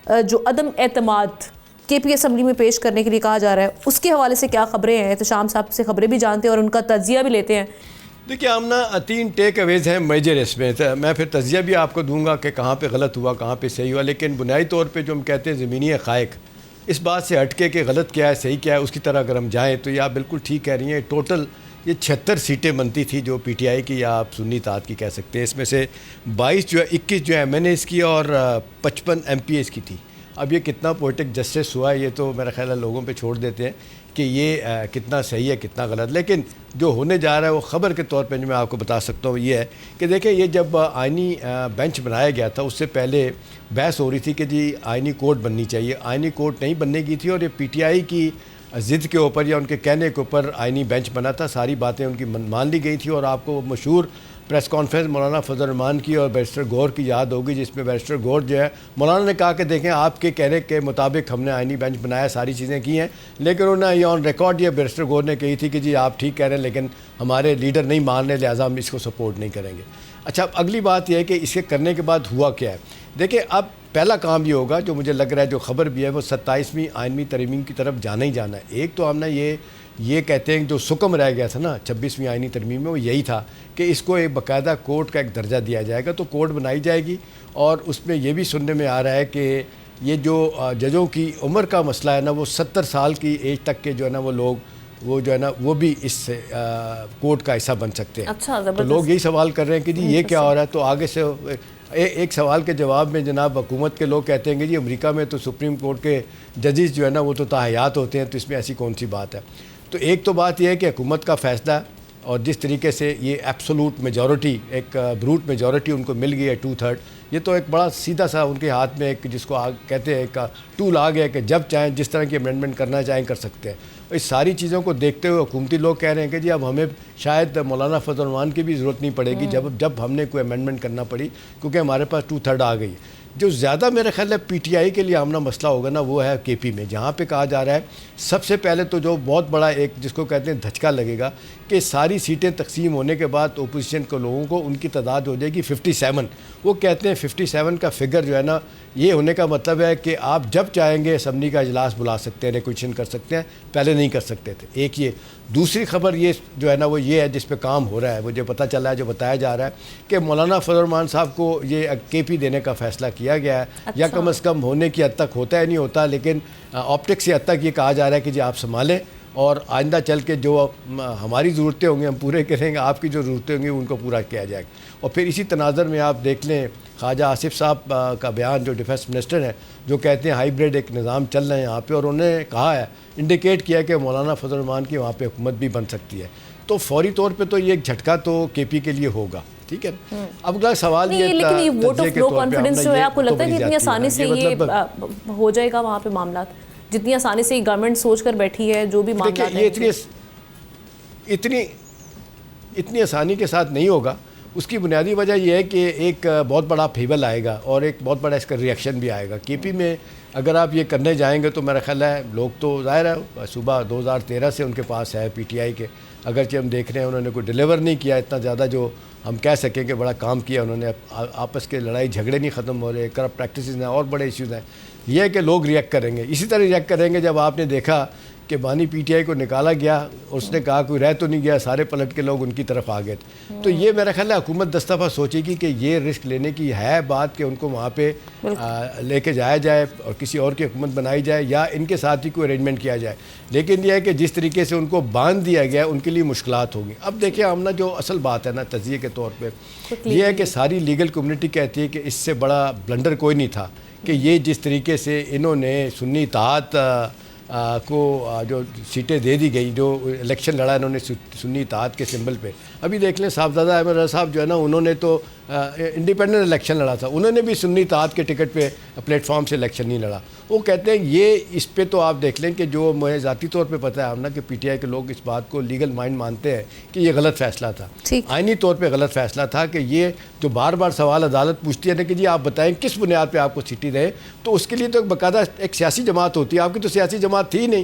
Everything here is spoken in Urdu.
جو عدم اعتماد کے پی اسمبلی میں پیش کرنے کے لیے کہا جا رہا ہے، اس کے حوالے سے کیا خبریں ہیں؟ احتشام صاحب سے خبریں بھی جانتے ہیں اور ان کا تجزیہ بھی لیتے ہیں. دیکھیے آمنہ 3 ٹیک اویز ہیں میجر اس میں. میں پھر تجزیہ بھی آپ کو دوں گا کہ کہاں پہ غلط ہوا کہاں پہ صحیح ہوا، لیکن بنیادی طور پہ جو ہم کہتے ہیں زمینی حقائق، اس بات سے ہٹ کے کہ غلط کیا ہے صحیح کیا ہے، اس کی طرح اگر ہم جائیں تو یہ آپ بالکل ٹھیک کہہ رہی ہیں. ٹوٹل یہ 76 سیٹیں بنتی تھی جو پی ٹی آئی کی یا آپ سنی اتحاد کی کہہ سکتے ہیں. اس میں سے 21 جو ایم این ایز کی اور 55 ایم پی ایز کی تھی. اب یہ کتنا پوئٹک جسٹس ہوا ہے یہ تو میرا خیال ہے لوگوں پہ چھوڑ دیتے ہیں کہ یہ کتنا صحیح ہے کتنا غلط. لیکن جو ہونے جا رہا ہے وہ خبر کے طور پہ جو میں آپ کو بتا سکتا ہوں یہ ہے کہ دیکھیں یہ جب آئینی بینچ بنایا گیا تھا اس سے پہلے بحث ہو رہی تھی کہ جی آئینی کورٹ بننی چاہیے. آئینی کورٹ نہیں بننے کی تھی اور یہ پی ٹی آئی کی ضد کے اوپر یا ان کے کہنے کے اوپر آئینی بینچ بنا تھا. ساری باتیں ان کی مان لی گئی تھیں اور آپ کو مشہور پریس کانفرنس مولانا فضل الرحمان کی اور بیرسٹر گور کی یاد ہوگی جس میں بیرسٹر گور جو ہے مولانا نے کہا کہ دیکھیں آپ کے کہنے کے مطابق ہم نے آئینی بینچ بنایا ساری چیزیں کی ہیں، لیکن انہوں نے یہ آن ریکارڈ یہ بیرسٹر گور نے کہی تھی کہ جی آپ ٹھیک کہہ رہے ہیں لیکن ہمارے لیڈر نہیں مان رہے لہٰذا ہم اس کو سپورٹ نہیں کریں گے. اچھا اب اگلی بات یہ ہے کہ اس کے کرنے کے بعد ہوا کیا ہے. دیکھیں اب پہلا کام یہ ہوگا جو مجھے لگ رہا ہے جو خبر بھی ہے وہ 27ویں آئینی ترمیم کی طرف جانا ہی جانا ہے. ایک تو ہم نے یہ کہتے ہیں جو سکم رہ گیا تھا نا 26ویں آئینی ترمیم میں وہ یہی تھا کہ اس کو ایک باقاعدہ کورٹ کا ایک درجہ دیا جائے گا. تو کورٹ بنائی جائے گی اور اس میں یہ بھی سننے میں آ رہا ہے کہ یہ جو ججوں کی عمر کا مسئلہ ہے نا وہ 70 سال کی ایج تک کے جو ہے نا وہ لوگ وہ جو ہے نا وہ بھی اس سے کورٹ کا حصہ بن سکتے ہیں. اچھا تو لوگ یہی سوال کر رہے ہیں کہ جی یہ کیا ہو رہا ہے. تو آگے سے ایک سوال کے جواب میں جناب حکومت کے لوگ کہتے ہیں کہ جی امریکہ میں تو سپریم کورٹ کے ججز جو ہے نا وہ تو تاحیات ہوتے ہیں تو اس میں ایسی کون سی بات ہے. تو ایک تو بات یہ ہے کہ حکومت کا فیصلہ اور جس طریقے سے یہ ایبسولوٹ میجورٹی ایک بروٹ میجورٹی ان کو مل گئی ہے 2/3، یہ تو ایک بڑا سیدھا سا ان کے ہاتھ میں ایک جس کو کہتے ہیں ایک ٹول آ گیا کہ جب چاہیں جس طرح کی امینڈمنٹ کرنا چاہیں کر سکتے ہیں. اس ساری چیزوں کو دیکھتے ہوئے حکومتی لوگ کہہ رہے ہیں کہ جی اب ہمیں شاید مولانا فضل الرحمان کی بھی ضرورت نہیں پڑے گی جب ہم نے کوئی امینڈمنٹ کرنا پڑی کیونکہ ہمارے پاس 2/3 آ گئی. جو زیادہ میرے خیال ہے پی ٹی آئی کے لیے آمنا مسئلہ ہوگا نا وہ ہے کے پی میں، جہاں پہ کہا جا رہا ہے سب سے پہلے تو جو بہت بڑا ایک جس کو کہتے ہیں دھچکا لگے گا کہ ساری سیٹیں تقسیم ہونے کے بعد اپوزیشن کے لوگوں کو ان کی تعداد ہو جائے گی 57. وہ کہتے ہیں 57 کا فگر جو ہے نا یہ ہونے کا مطلب ہے کہ آپ جب چاہیں گے اسمبلی کا اجلاس بلا سکتے ہیں ریکویشن کر سکتے ہیں، پہلے نہیں کر سکتے تھے. ایک یہ دوسری خبر یہ جو ہے نا وہ یہ ہے جس پہ کام ہو رہا ہے وہ جو پتہ چلا ہے جو بتایا جا رہا ہے کہ مولانا فضل الرحمان صاحب کو یہ کے پی دینے کا فیصلہ کیا گیا ہے. یا کم از کم ہونے کی حد تک ہوتا ہے نہیں ہوتا لیکن آپٹکس کی حد تک یہ کہا جا رہا ہے کہ جی آپ سنبھالیں اور آئندہ چل کے جو ہماری ضرورتیں ہوں گی ہم پورے کریں گے، آپ کی جو ضرورتیں ہوں گی ان کو پورا کیا جائے گا. اور پھر اسی تناظر میں آپ دیکھ لیں خواجہ آصف صاحب کا بیان جو ڈیفینس منسٹر ہیں جو کہتے ہیں ہائیبریڈ ایک نظام چل رہا ہے یہاں پہ، اور انہوں نے کہا ہے انڈیکیٹ کیا کہ مولانا فضل الرحمان کی وہاں پہ حکومت بھی بن سکتی ہے. تو فوری طور پہ تو یہ ایک جھٹکا تو کے پی کے لیے ہوگا. ٹھیک ہے اب اگلا سوال لیکن یہ ووٹ آف نو کانفیڈنس جو ہے آپ کو لگتا ہے کہ اتنی آسانی سے یہ ہو جائے گا وہاں پہ معاملات، جتنی آسانی سے گورنمنٹ سوچ کر بیٹھی ہے جو بھی معاملات ہیں اتنی آسانی کے ساتھ نہیں ہوگا. اس کی بنیادی وجہ یہ ہے کہ ایک بہت بڑا پھیبل آئے گا اور ایک بہت بڑا اس کا ریئیکشن بھی آئے گا. کے پی میں اگر آپ یہ کرنے جائیں گے تو میرا خیال ہے لوگ تو ظاہر ہے صبح 2013 سے ان کے پاس ہے پی ٹی آئی کے، اگرچہ ہم دیکھ رہے ہیں انہوں نے کوئی ڈیلیور نہیں کیا اتنا زیادہ جو ہم کہہ سکیں کہ بڑا کام کیا انہوں نے. آپس کے لڑائی جھگڑے نہیں ختم ہو رہے، کرپٹ پریکٹسز ہیں اور بڑے ایشوز ہیں. یہ ہے کہ لوگ ریئیکٹ کریں گے. اسی طرح ریئیکٹ کریں گے جب آپ نے دیکھا کہ بانی پی ٹی آئی کو نکالا گیا، اس نے کہا کوئی رہ تو نہیں گیا، سارے پلٹ کے لوگ ان کی طرف آ گئے. تو یہ میرا خیال ہے حکومت دستہ سوچے گی کہ یہ رسک لینے کی ہے بات کہ ان کو وہاں پہ لے کے جایا جائے اور کسی اور کی حکومت بنائی جائے یا ان کے ساتھ ہی کوئی ارینجمنٹ کیا جائے. لیکن یہ ہے کہ جس طریقے سے ان کو باندھ دیا گیا ان کے لیے مشکلات ہوگی. اب دیکھیں آمنہ جو اصل بات ہے نا تجزیے کے طور پہ یہ ہے کہ ساری لیگل کمیونٹی کہتی ہے کہ اس سے بڑا بلنڈر کوئی نہیں تھا کہ یہ جس طریقے سے انہوں نے سنی اتحاد کو جو سیٹیں دے دی گئی، جو الیکشن لڑا انہوں نے سنی اتحاد کے سمبل پہ. ابھی دیکھ لیں صاحبزادہ احمد رضا صاحب جو ہے نا انہوں نے تو انڈیپینڈنٹ الیکشن لڑا تھا، انہوں نے بھی سنی اتحاد کے ٹکٹ پہ پلیٹ فارم سے الیکشن نہیں لڑا. وہ کہتے ہیں یہ اس پہ تو آپ دیکھ لیں کہ جو مجھے ذاتی طور پہ پتہ ہے آمنہ کہ پی ٹی آئی کے لوگ اس بات کو لیگل مائنڈ مانتے ہیں کہ یہ غلط فیصلہ تھا، آئینی طور پہ غلط فیصلہ تھا کہ یہ جو بار بار سوال عدالت پوچھتی ہے نا کہ جی آپ بتائیں کس بنیاد پہ آپ کو سیٹی دیں، تو اس کے لیے تو ایک باقاعدہ ایک سیاسی جماعت ہوتی ہے. آپ کی تو سیاسی جماعت تھی نہیں